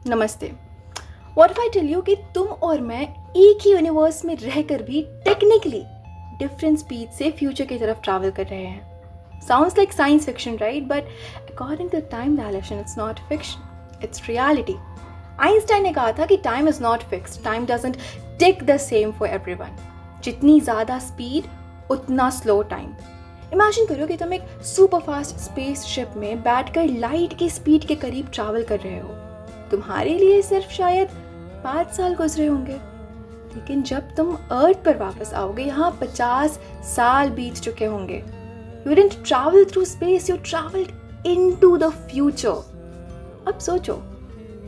नमस्ते। What if I tell you कि तुम और मैं एक ही यूनिवर्स में रहकर भी टेक्निकली डिफरेंट स्पीड से फ्यूचर की तरफ ट्रैवल कर रहे हैं। Sounds like science fiction, right? But according to time dilation, it's not fiction, it's reality. Einstein ने कहा था कि time is not fixed, time doesn't tick the same for everyone. जितनी ज़्यादा स्पीड उतना स्लो टाइम। इमेजिन करो कि तुम एक सुपर फास्ट स्पेस शिप में बैठकर लाइट की स्पीड के करीब ट्रैवल कर रहे हो। तुम्हारे लिए सिर्फ शायद 5 साल गुजरे होंगे, लेकिन जब तुम अर्थ पर वापस आओगे यहाँ 50 साल बीत चुके होंगे। You didn't travel through space, you traveled into the future. अब सोचो,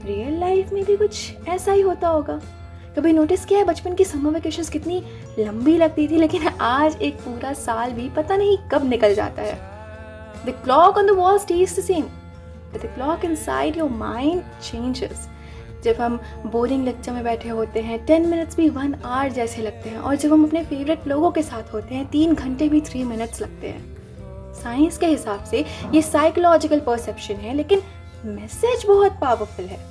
रियल लाइफ में भी कुछ ऐसा ही होता होगा। कभी नोटिस किया है बचपन की समर वेकेशंस कितनी लंबी लगती थी, लेकिन आज एक पूरा साल भी पता नहीं कब निकल जाता है। The clock on the wall stays the same, but the clock inside your mind changes. जब हम बोरिंग लेक्चर में बैठे होते हैं 10 मिनट्स भी 1 आवर जैसे लगते हैं, और जब हम अपने फेवरेट लोगों के साथ होते हैं 3 घंटे भी 3 मिनट्स लगते हैं। साइंस के हिसाब से ये साइकोलॉजिकल परसेप्शन है, लेकिन मैसेज बहुत पावरफुल है।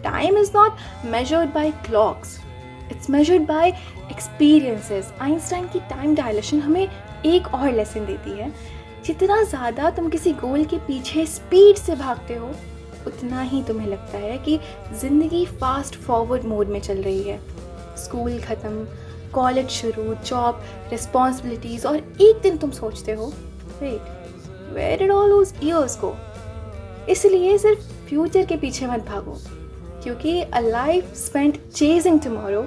Time is not measured by clocks, it's measured by experiences. Einstein की टाइम डायलेशन हमें एक और लेसन देती है। जितना ज़्यादा तुम किसी गोल के पीछे स्पीड से भागते हो, उतना ही तुम्हें लगता है कि ज़िंदगी फास्ट फॉरवर्ड मोड में चल रही है। स्कूल ख़त्म, कॉलेज शुरू, जॉब, रिस्पॉन्सिबिलिटीज़, और एक दिन तुम सोचते हो, wait, where did all those years go? इसलिए सिर्फ फ्यूचर के पीछे मत भागो, क्योंकि a life spent chasing tomorrow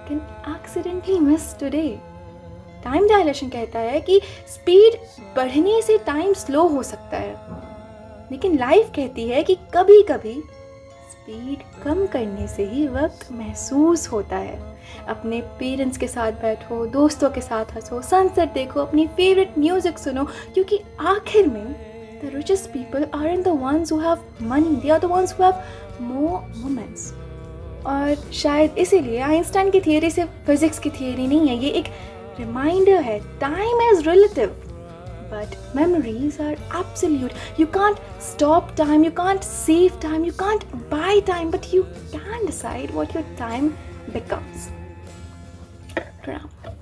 can accidentally miss today. Time dilation कहता है कि स्पीड बढ़ने से टाइम स्लो हो सकता है, लेकिन लाइफ कहती है कि कभी कभी स्पीड कम करने से ही वक्त महसूस होता है। अपने पेरेंट्स के साथ बैठो, दोस्तों के साथ हंसो, सनसेट देखो, अपनी फेवरेट म्यूजिक सुनो, क्योंकि आखिर में the richest people aren't the ones who have money, they are the ones who have more moments. और शायद इसीलिए आइंस्टाइन की थियरी सिर्फ फिजिक्स की थियरी नहीं है, ये एक रिमाइंडर है। Time is relative, but memories are absolute. You can't stop time, you can't save time, you can't buy time, but you can decide what your time becomes. Pranam.